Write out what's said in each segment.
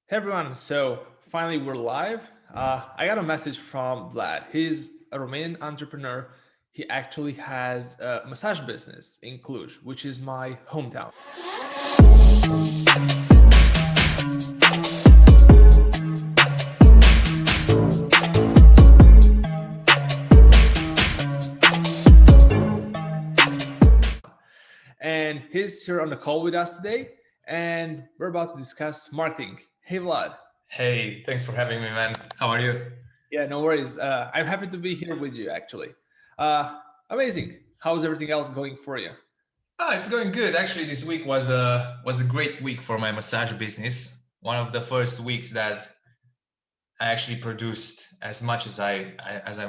Hey everyone, so finally we're live. I got a message from Vlad. He's a Romanian entrepreneur. He actually has a massage business in Cluj, which is my hometown. And he's here on the call with us today, and we're about to discuss marketing. Hey Vlad. Hey, thanks for having me, man. How are you? Yeah, no worries. I'm happy to be here with you actually. Uh, Amazing. How's everything else going for you? It's going good. Actually, this week was a great week for my massage business. One of the first weeks that I actually produced as much as I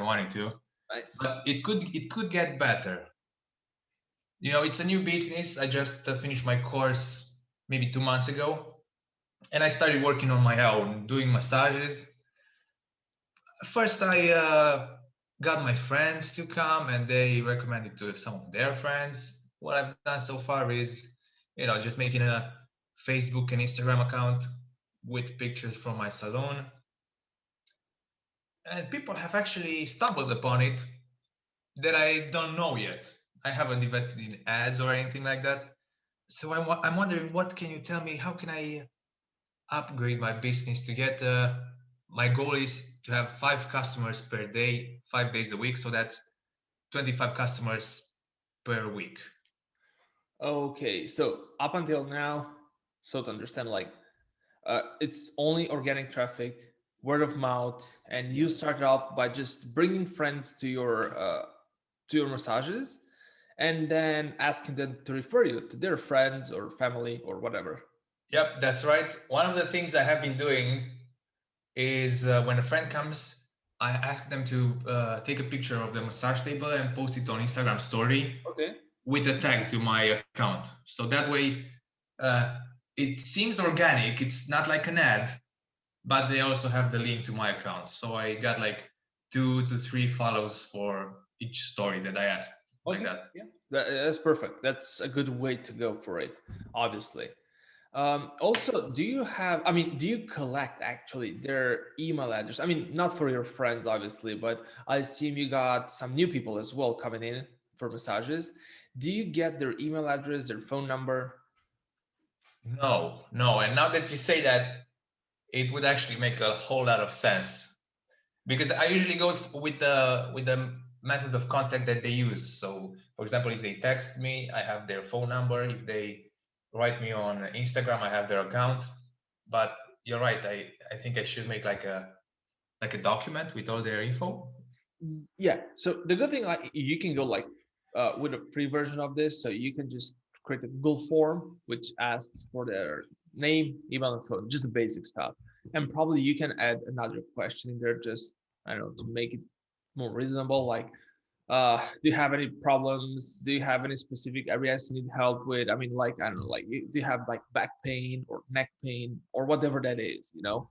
wanted to. Nice. But it could get better. You know, it's a new business. I just finished my course maybe 2 months ago, and I started working on my own, doing massages. First, I got my friends to come, and they recommended to some of their friends. What I've done so far is, just making a Facebook and Instagram account with pictures from my salon, and people have actually stumbled upon it that I don't know yet. I haven't invested in ads or anything like that. So I'm wondering, what can you tell me? How can I upgrade my business to get my goal is to have 5 customers per day, 5 days a week. So that's 25 customers per week. Okay, so up until now, so to understand, like it's only organic traffic, word of mouth, and you started off by just bringing friends to your massages, and then asking them to refer you to their friends or family or whatever. Yep, that's right. One of the things I have been doing is when a friend comes, I ask them to take a picture of the massage table and post it on Instagram story Okay. with a tag to my account. So that way, uh, it seems organic. It's not like an ad, but they also have the link to my account. So I got like 2 to 3 follows for each story that I asked, like Okay. that. Yeah. That's perfect. That's a good way to go for it. Obviously. Also, do you have, I mean, do you collect actually their email address? I mean, not for your friends, obviously, but I assume you got some new people as well coming in for massages. Do you get their email address, their phone number? No, no. And now that you say that, it would actually make a whole lot of sense because I usually go with the method of contact that they use. So, for example, if they text me, I have their phone number. If they write me on Instagram, I have their account. But you're right. I think I should make like a document with all their info. Yeah. So the good thing, like, you can go like with a free version of this. So you can just create a Google form which asks for their name, email, and phone, just the basic stuff. And probably you can add another question in there, just I don't know, to make it more reasonable. Like, do you have any problems? Do you have any specific areas you need help with? I mean, like, I don't know, like, do you have like back pain or neck pain or whatever that is, you know?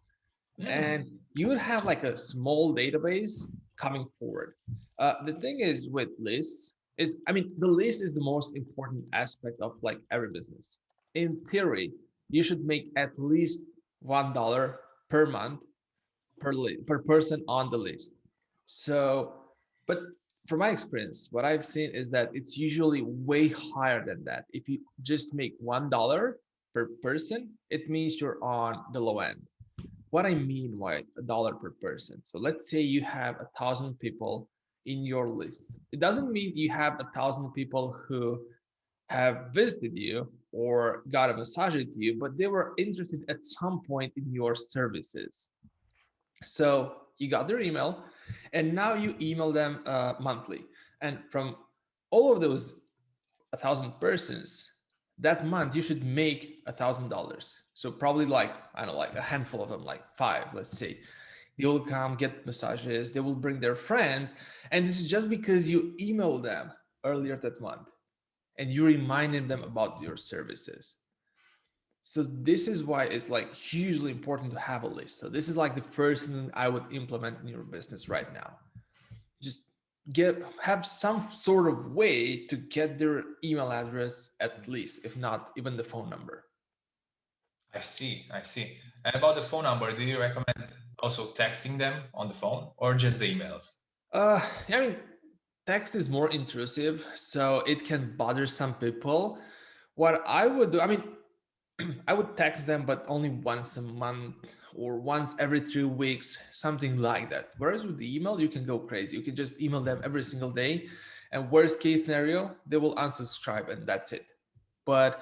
And Hmm. you would have like a small database coming forward. The thing is with lists is, I mean, the list is the most important aspect of like every business. In theory, you should make at least $1 per month per person on the list. So, but from my experience, what I've seen is that it's usually way higher than that. If you just make $1 per person, it means you're on the low end. What I mean by $1 per person. So let's say you have 1,000 people in your list. It doesn't mean you have 1,000 people who have visited you or got a massage with you, but they were interested at some point in your services. So you got their email, and now you email them monthly. And from all of those 1,000 persons, that month you should make $1,000. So probably like, I don't know, like a handful of them, like five, let's say. They will come get massages. They will bring their friends, and this is just because you emailed them earlier that month and you reminded them about your services. So this is why it's like hugely important to have a list. So this is like the first thing I would implement in your business right now. Just have some sort of way to get their email address, at least, if not even the phone number. I see. I see. And about the phone number, do you recommend also texting them on the phone or just the emails? I mean, text is more intrusive, so it can bother some people. What I would do, I mean, I would text them, but only once a month or once every 3 weeks, something like that. Whereas with the email, you can go crazy. You can just email them every single day, and worst case scenario, they will unsubscribe, and that's it. But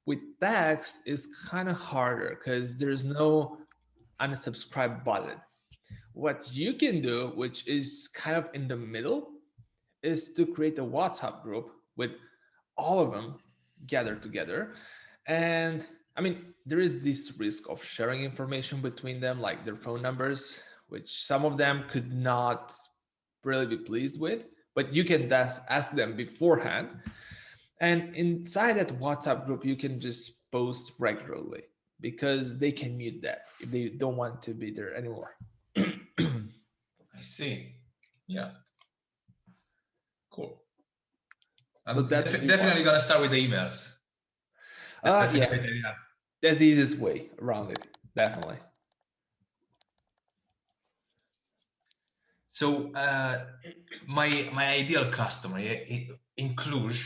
with text, it's kind of harder because there's no unsubscribe button. What you can do, which is kind of in the middle, is to create a WhatsApp group with all of them gathered together. And I mean, there is this risk of sharing information between them, like their phone numbers, which some of them could not really be pleased with, but you can ask them beforehand. And inside that WhatsApp group, you can just post regularly because they can mute that if they don't want to be there anymore. I see. Yeah, cool. So I'm that would be one. definitely gonna start with the emails. That's a Yeah, great idea. that's the easiest way around it, definitely. So my ideal customer, yeah, in Cluj,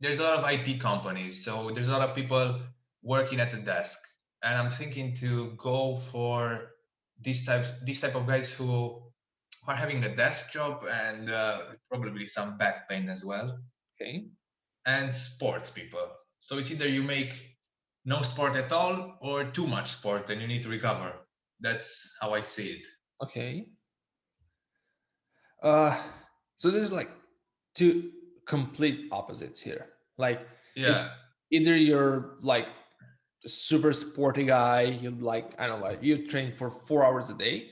there's a lot of IT companies. So there's a lot of people working at the desk, and I'm thinking to go for these type of guys who are having a desk job and probably some back pain as well, Okay. and sports people. So it's either you make no sport at all or too much sport and you need to recover. That's how I see it. Okay. Uh, so there's like two complete opposites here. Like it's Yeah. either you're like a super sporty guy, you like I don't know, like you train for 4 hours a day,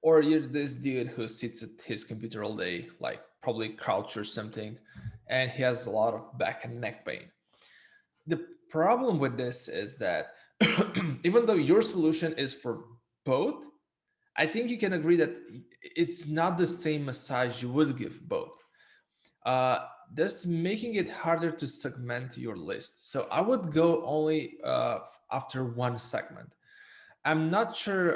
or you're this dude who sits at his computer all day, like probably crouch or something, and he has a lot of back and neck pain. The problem with this is that even though your solution is for both, I think you can agree that it's not the same massage you would give both. Uh, that's making it harder to segment your list. So I would go only after one segment. I'm not sure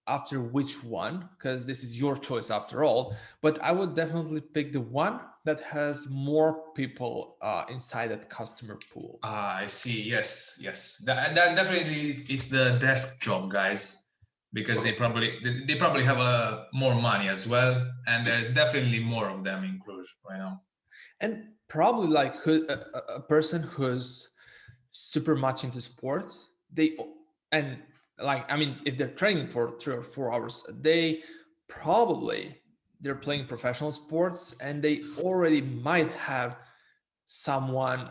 after which one, because this is your choice after all, but I would definitely pick the one that has more people inside that customer pool. Ah, I see. Yes, yes. That definitely is the desk job, guys, because Okay. they probably have more money as well, and there's definitely more of them in Cluj right now. And probably like a person who's super much into sports, they and like I mean, if they're training for 3 or 4 hours a day, probably they're playing professional sports and they already might have someone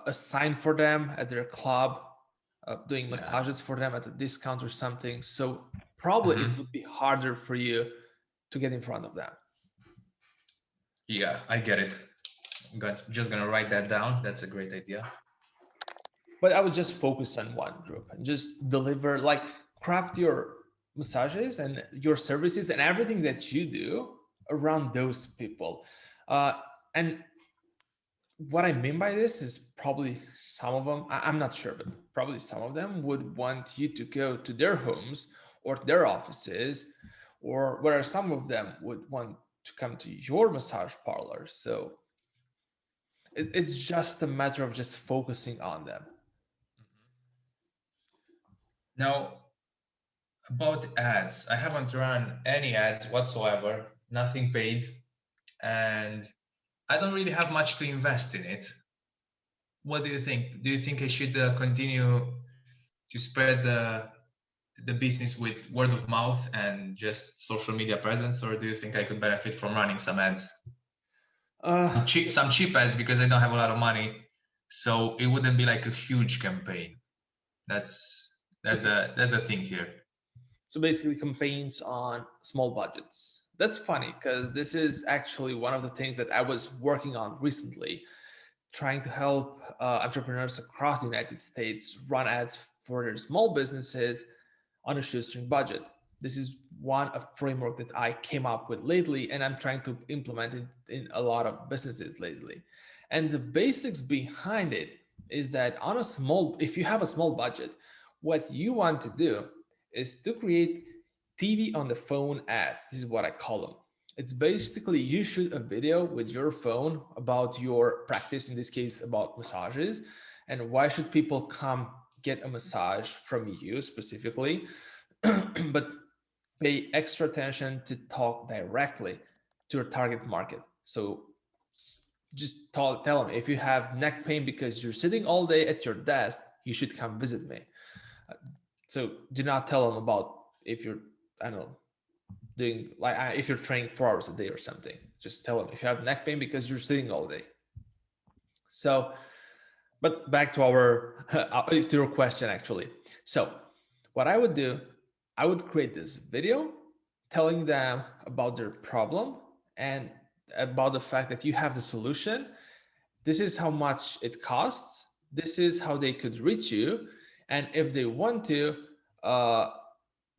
assigned for them at their club, doing Yeah. massages for them at a discount or something. So probably it Hmm. would be harder for you to get in front of them. Yeah, I get it. Just gonna write that down. That's a great idea. But I would just focus on one group and just deliver, like, craft your massages and your services and everything that you do around those people. Uh, and what I mean by this is probably some of them, I'm not sure, but probably some of them would want you to go to their homes or their offices, or whereas some of them would want to come to your massage parlor. So it's just a matter of just focusing on them. Now, about ads, I haven't run any ads whatsoever, nothing paid, and I don't really have much to invest in it. What do you think? Do you think I should continue to spread the business with word of mouth and just social media presence, or do you think I could benefit from running some ads, Uh, some cheap ads because I don't have a lot of money, so it wouldn't be like a huge campaign. okay. That's the thing here. So basically, campaigns on small budgets. That's funny because this is actually one of the things that I was working on recently, trying to help entrepreneurs across the United States run ads for their small businesses on a shoestring budget. This is one a framework that I came up with lately, and I'm trying to implement it in a lot of businesses lately. And the basics behind it is that on a small, if you have a small budget, What you want to do is to create TV on the phone ads. This is what I call them. It's basically you shoot a video with your phone about your practice, in this case, about massages, and why should people come get a massage from you specifically, but pay extra attention to talk directly to your target market. So just tell them if you have neck pain because you're sitting all day at your desk, you should come visit me. Uh, So do not tell them about if you're, I don't know, doing like if you're training 4 hours a day or something. Just tell them if you have neck pain because you're sitting all day. So, but back to our to your question actually. So, what I would do, I would create this video telling them about their problem and about the fact that you have the solution. This is how much it costs. This is how they could reach you, and if they want to, uh,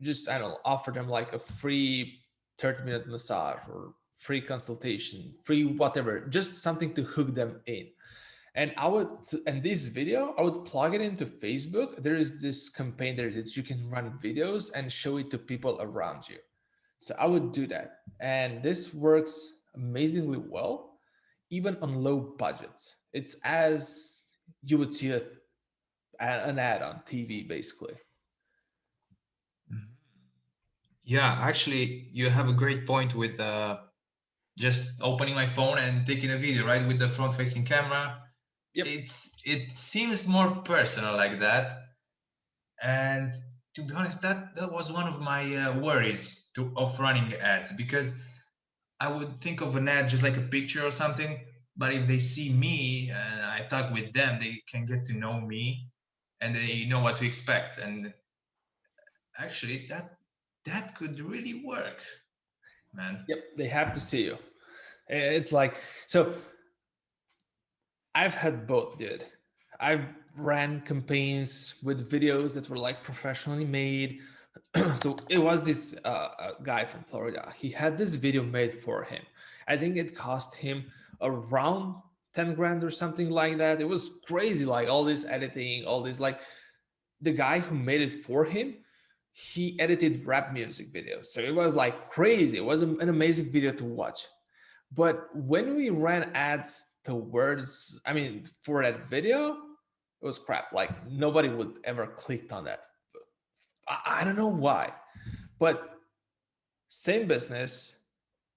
just I don't know, offer them like a free 30-minute massage or free consultation, free whatever, just something to hook them in. And I would, and this video, I would plug it into Facebook. There is this campaign there that you can run videos and show it to people around you. So I would do that. And this works amazingly well, even on low budgets. It's as you would see an ad on TV, basically. Yeah, actually, you have a great point with just opening my phone and taking a video, right, with the front-facing camera. Yep. It seems more personal like that. And to be honest, that was one of my worries of running ads, because I would think of an ad just like a picture or something. But if they see me and I talk with them, they can get to know me and they know what to expect. And actually, that could really work, man. Yep. They have to see you. It's like, so I've had both, dude. I've ran campaigns with videos that were like professionally made. So it was this guy from Florida. He had this video made for him. I think it cost him around 10 grand or something like that. It was crazy, like all this editing, all this, like the guy who made it for him, he edited rap music videos. So it was like crazy. It was an amazing video to watch. But when we ran ads towards, I mean, for that video, it was crap. Like nobody would ever clicked on that. I don't know why, but same business,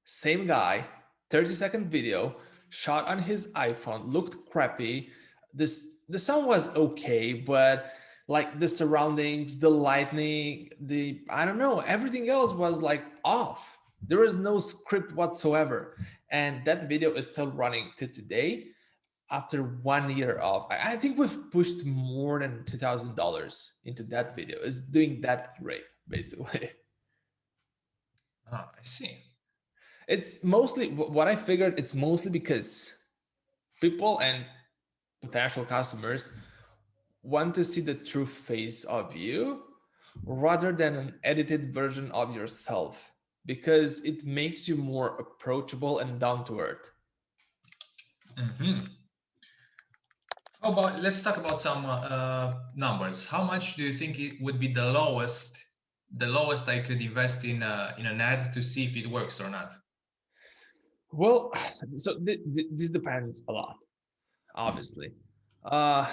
same guy, 30-second video, shot on his iPhone, looked crappy. The sound was okay, but like the surroundings, the lighting, the I don't know, everything else was like off. There was no script whatsoever. And that video is still running to today after 1 year of I think we've pushed more than $2,000 into that video. It's doing that great, basically. Ah, I see. It's mostly what I figured. It's mostly because people and potential customers want to see the true face of you rather than an edited version of yourself because it makes you more approachable and down to earth. Hmm. How about, let's talk about some numbers. How much do you think it would be the lowest I could invest in an ad to see if it works or not? Well, so this depends a lot, obviously. Uh,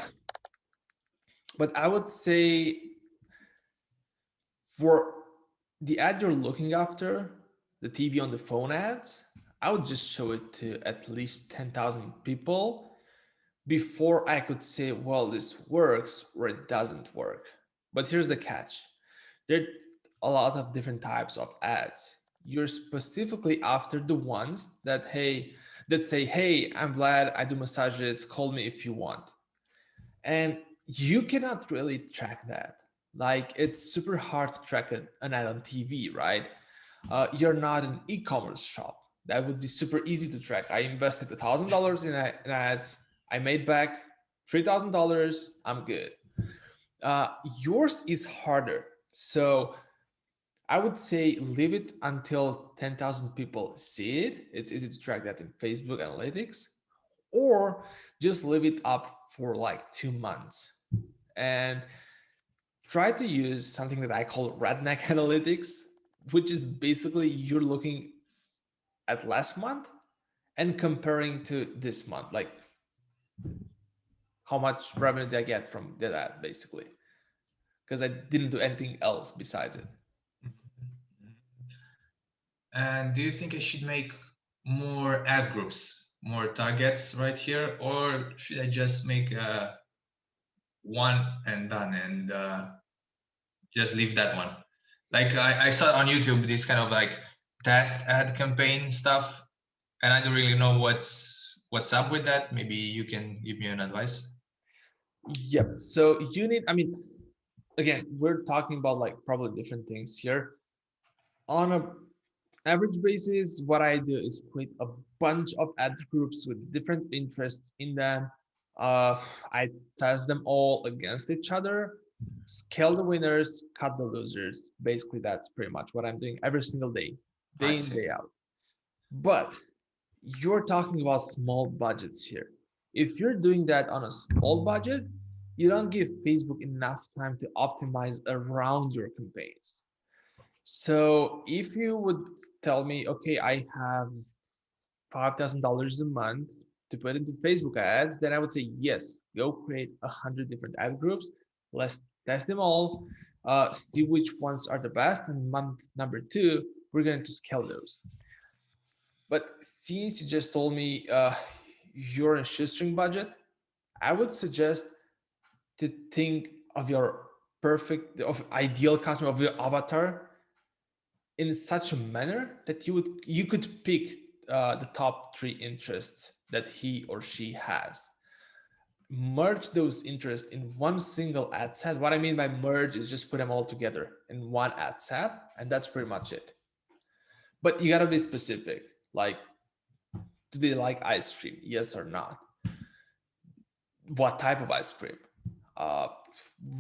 but I would say for the ad you're looking after, the TV on the phone ads, I would just show it to at least 10,000 people before I could say, well, this works or it doesn't work. But here's the catch, there are a lot of different types of ads. You're specifically after the ones that, hey, that say, hey, I'm Vlad, I do massages, call me if you want. And you cannot really track that. Like it's super hard to track an ad on TV, right? You're not an e-commerce shop. That would be super easy to track. I invested $1,000 in ads. I made back $3,000. I'm good. Uh, Yours is harder. So I would say leave it until 10,000 people see it. It's easy to track that in Facebook analytics, or just leave it up for like 2 months and try to use something that I call redneck analytics, which is basically you're looking at last month and comparing to this month, like how much revenue did I get from that, basically, because I didn't do anything else besides it. And do you think I should make more ad groups, more targets right here, or should I just make one and done and just leave that one? Like I saw on YouTube this kind of like test ad campaign stuff, and I don't really know what's up with that. Maybe you can give me an advice. Yep. So you need, I mean, again, we're talking about like probably different things here. On a average basis, what I do is create a bunch of ad groups with different interests in them. I test them all against each other, scale the winners, cut the losers. Basically, that's pretty much what I'm doing every single day, I day in, see. day out. But you're talking about small budgets here. If you're doing that on a small budget, you don't give Facebook enough time to optimize around your campaigns. So if you would tell me, okay, I have $5,000 a month to put into Facebook ads, then I would say, yes, go create 100 different ad groups. Let's test them all, see which ones are the best. And month number two, we're going to scale those. But since you just told me you're in shoestring budget, I would suggest to think of your perfect, of ideal customer, of your avatar in such a manner that you could pick the top three interests that he or she has. Merge those interests in one single ad set. What I mean by merge is just put them all together in one ad set, and that's pretty much it. But you gotta be specific. Like, do they like ice cream? Yes or not? What type of ice cream? Uh,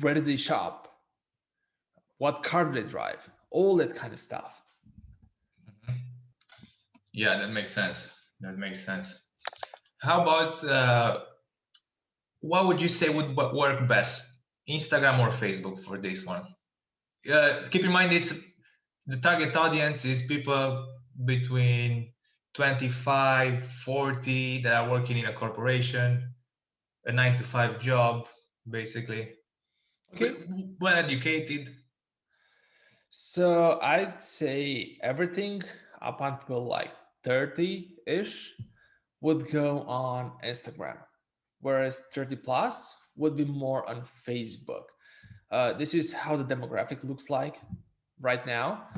where do they shop? What car do they drive? All that kind of stuff. Mhm. Yeah, that makes sense. That makes sense. How about what would you say would work best, Instagram or Facebook for this one? Keep in mind, it's the target audience is people between 25, 40 that are working in a corporation, a 9 to 5 job, basically, Okay. well educated. So I'd say everything up until like 30-ish would go on Instagram, whereas 30 plus would be more on Facebook. This is how the demographic looks like right now.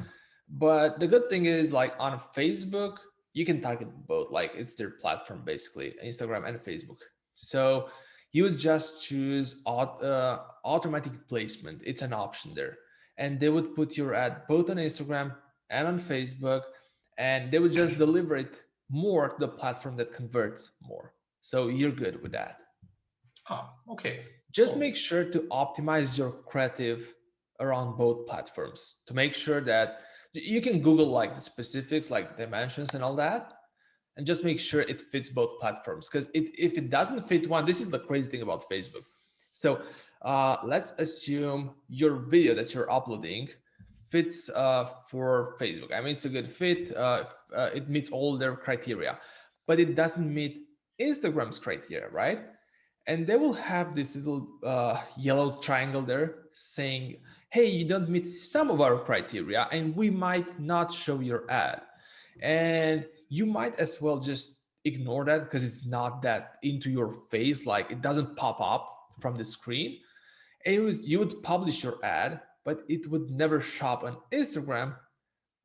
But the good thing is, like on Facebook, you can target both. Like it's their platform basically, Instagram and Facebook. So you would just choose automatic placement. It's an option there, and they would put your ad both on Instagram and on Facebook, and they would just deliver it more to the platform that converts more. So you're good with that. Oh, okay, Just cool. make sure to optimize your creative around both platforms to make sure that you can Google like the specifics, like dimensions and all that, and just make sure it fits both platforms. Because if it doesn't fit one, this is the crazy thing about Facebook. So let's assume your video that you're uploading fits for Facebook. I mean, it's a good fit. It meets all their criteria, but it doesn't meet Instagram's criteria, right? And they will have this little yellow triangle there saying, hey, you don't meet some of our criteria and we might not show your ad. And you might as well just ignore that because it's not that into your face, like it doesn't pop up from the screen. And you would publish your ad, but it would never show up on Instagram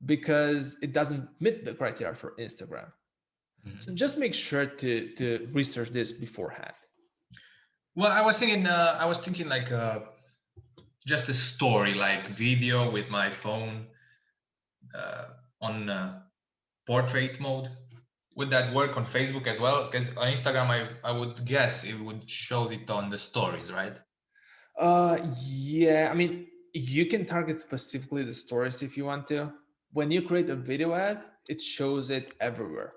because it doesn't meet the criteria for Instagram. So Mhm. just make sure to research this beforehand. Well, I was thinking like just a story, like video with my phone uh, on portrait mode. Would that work on Facebook as well? Because on Instagram, I would guess it would show it on the stories, right? Yeah, I mean, you can target specifically the stories if you want to. When you create a video ad, it shows it everywhere.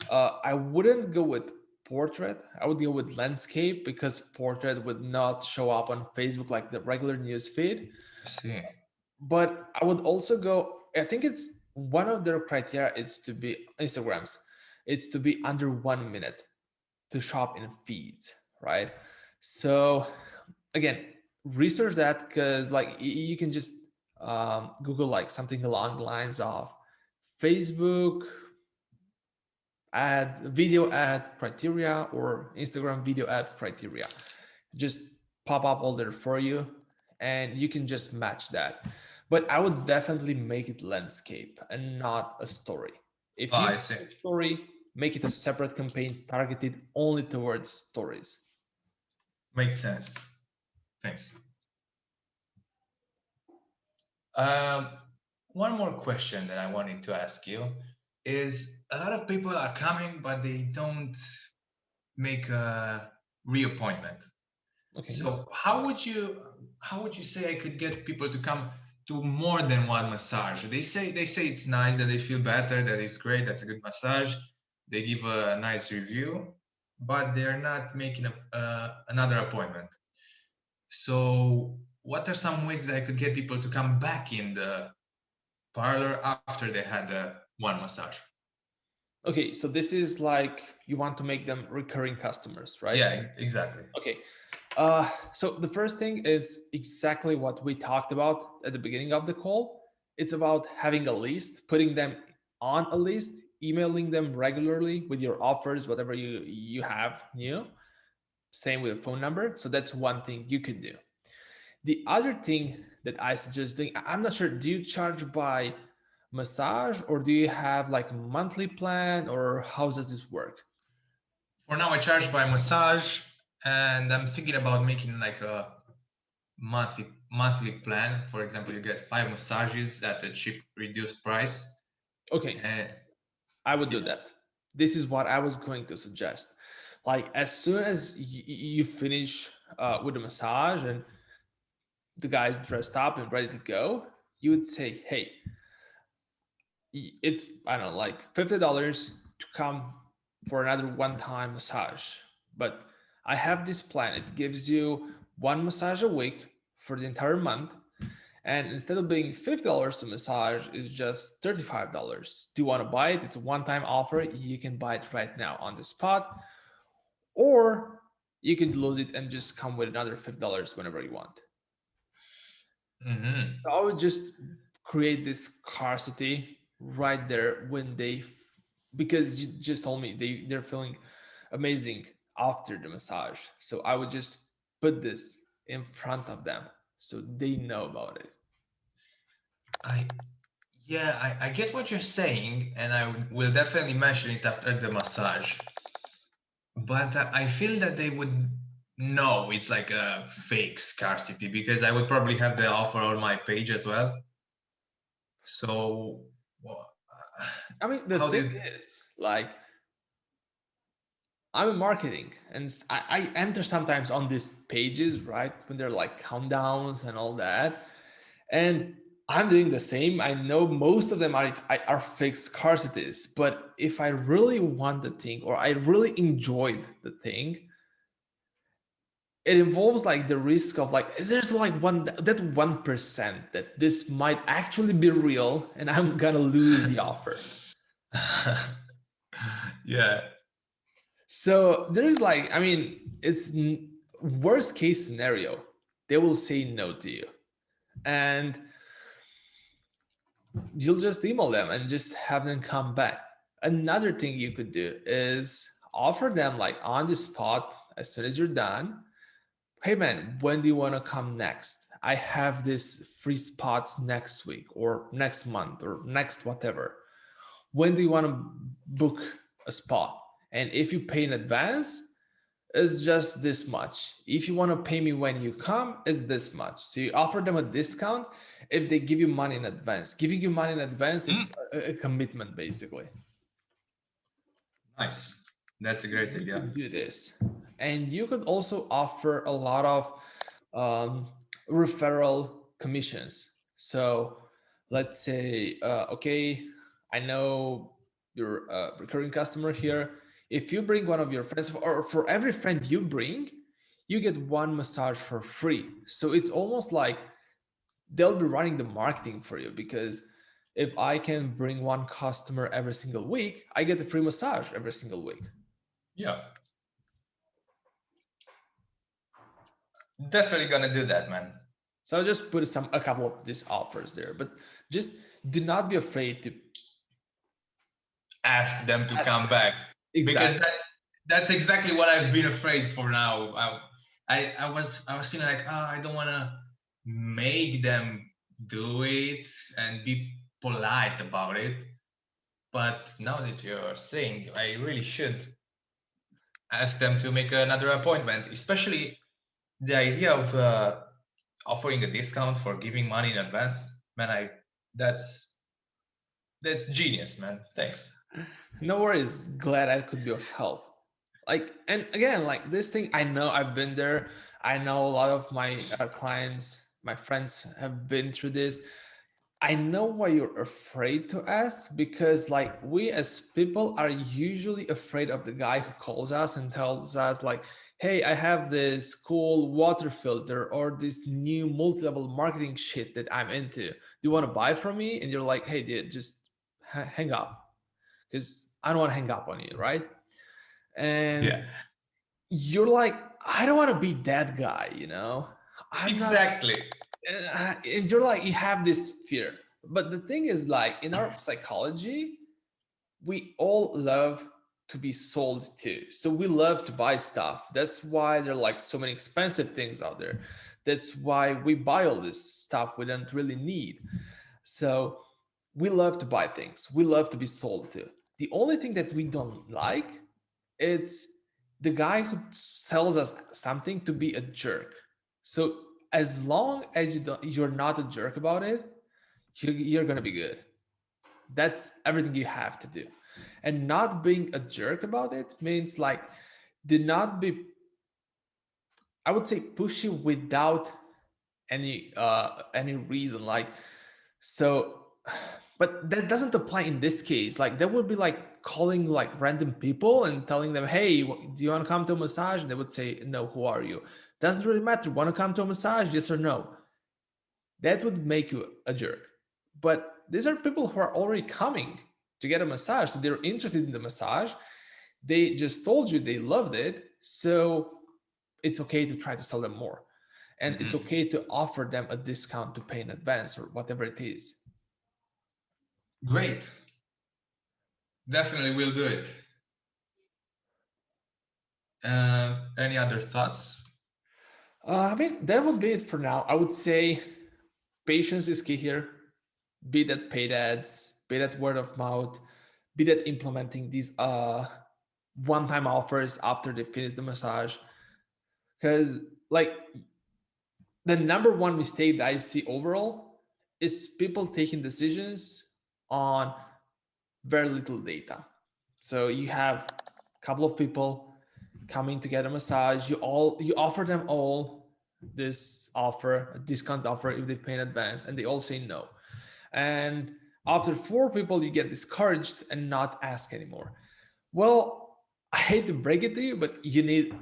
I wouldn't go with portrait. I would go with landscape because portrait would not show up on Facebook like the regular news feed. I see. But I would also go, I think it's one of their criteria is to be Instagrams. It's to be under 1 minute to shop in feeds, right? So again, research that because like you can just Google like something along the lines of Facebook ad video ad criteria or Instagram video ad criteria. Just pop up all there for you and you can just match that. But I would definitely make it landscape and not a story. If Oh, you I see. make a story, make it a separate campaign targeted only towards stories. Makes sense. Thanks. One more question that I wanted to ask you is a lot of people are coming, but they don't make a reappointment. Okay. So how would you say I could get people to come to more than one massage? They say it's nice, that they feel better, that it's great, that's a good massage. They give a nice review, but they're not making another appointment. So what are some ways that I could get people to come back in the parlor after they had one massage? Okay, so this is like you want to make them recurring customers, right? Yeah, exactly. Okay. So the first thing is exactly what we talked about at the beginning of the call. It's about having a list, putting them on a list, emailing them regularly with your offers, whatever you have new. Same with a phone number. So that's one thing you could do. The other thing that I suggest doing, I'm not sure, do you charge by massage or do you have like a monthly plan or how does this work? For now, I charge by massage, and I'm thinking about making like a monthly plan. For example, you get 5 massages at a cheap, reduced price. Okay, And I would do yeah, that. This is what I was going to suggest. Like as soon as you finish with the massage and the guy's dressed up and ready to go, you would say, "Hey, it's I don't know, like $50 to come for another one-time massage, but I have this plan. It gives you one massage a week for the entire month, and instead of being $50 to massage, it's just $35. Do you want to buy it? It's a one-time offer. You can buy it right now on the spot, or you can lose it and just come with another $50 whenever you want." hmm So I would just create this scarcity right there when because you just told me they're feeling amazing after the massage. So I would just put this in front of them so they know about it. I yeah, I get what you're saying, and I will definitely mention it after the massage. But I feel that they would know it's like a fake scarcity, because I would probably have the offer on my page as well. So, wha- I mean, the how do thing you? is, like, I'm in marketing and I enter sometimes on these pages, right? When they're like countdowns and all that. And I'm doing the same. I know most of them are fixed scarcities, but if I really want the thing or I really enjoyed the thing, it involves like the risk of like there's like 1% that this might actually be real and I'm gonna lose the offer. Yeah, So there's like, I mean, it's worst case scenario. They will say no to you, and you'll just email them and just have them come back. Another thing you could do is offer them like on the spot as soon as you're done. Hey man, when do you want to come next? I have this free spots next week or next month or next whatever. When do you want to book a spot? And if you pay in advance, it's just this much. If you want to pay me when you come, it's this much. So you offer them a discount if they give you money in advance. Giving you money in advance, Mm, it's a commitment basically. nice. That's a great You idea. could do this. And you could also offer a lot of referral commissions. So let's say, okay, I know you're a recurring customer here. if you bring one of your friends, or for every friend you bring, you get one massage for free. So it's almost like they'll be running the marketing for you, because if I can bring one customer every single week, I get a free massage every single week. Yeah. Definitely gonna do that, man. So I'll just put a couple of these offers there, but just do not be afraid to Ask them to ask come them. back, because Exactly. that's exactly what I've been afraid for now. I was feeling like, oh, I don't want to make them do it and be polite about it. But now that you're saying, I really should ask them to make another appointment, especially the idea of offering a discount for giving money in advance. Man, that's that's genius, man. Thanks. No worries. Glad I could be of help. Like, and again, like this thing, I know I've been there. I know a lot of my clients, my friends have been through this. I know why you're afraid to ask, because like we as people are usually afraid of the guy who calls us and tells us like, hey, I have this cool water filter or this new multi-level marketing shit that I'm into. Do you want to buy from me? And you're like, hey, dude, just hang up, because I don't want to hang up on you, right? And Yeah, you're like, I don't want to be that guy, you know? I'm not, exactly. and you're like, you have this fear. But the thing is, like, in our psychology, we all love to be sold to. So we love to buy stuff. That's why there are like so many expensive things out there. That's why we buy all this stuff we don't really need. So we love to buy things. We love to be sold to. The only thing that we don't like, it's the guy who sells us something to be a jerk. So as long as you're not a jerk about it, you're gonna be good. That's everything you have to do. And not being a jerk about it means like, do not be, I would say, pushy without any reason. Like, so, but that doesn't apply in this case. Like, that would be like calling like random people and telling them, hey, do you want to come to a massage? And they would say, no, who are you? Doesn't really matter. Want to come to a massage? Yes or no? That would make you a jerk. But these are people who are already coming to get a massage. So they're interested in the massage. They just told you they loved it. So it's okay to try to sell them more. And it's Mhm. okay to offer them a discount to pay in advance or whatever it is. Great. Definitely will do it. Any other thoughts? I mean, that would be it for now. I would say patience is key here. Be that paid ads, be that word of mouth, be that implementing these one-time offers after they finish the massage. Because like the number one mistake that I see overall is people taking decisions on very little data. So you have a couple of people coming to get a massage. You offer them all this offer, a discount offer if they pay in advance, and they all say no. And after four people, you get discouraged and not ask anymore. Well, I hate to break it to you, but you need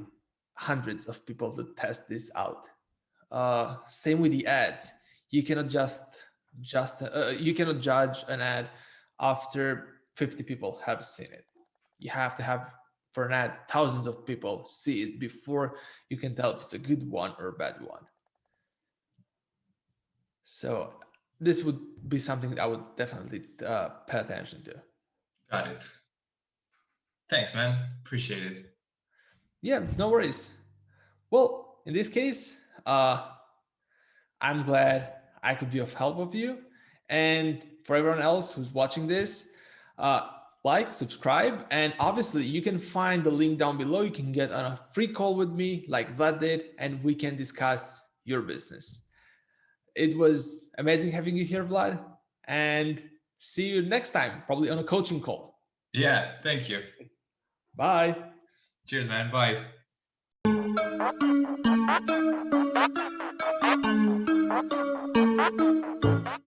hundreds of people to test this out. Same with the ads. You cannot you cannot judge an ad after 50 people have seen it. You have to have, for an ad, thousands of people see it before you can tell if it's a good one or a bad one. So this would be something that I would definitely pay attention to. Got it. Thanks, man. Appreciate it. Yeah, no worries. Well, in this case, I'm glad I could be of help of you. And for everyone else who's watching this, uh, like, subscribe, and obviously you can find the link down below. You can get on a free call with me, like Vlad did, and we can discuss your business. It was amazing having you here, Vlad, and see you next time, probably on a coaching call. Yeah, thank you. Bye. Cheers, man. Bye.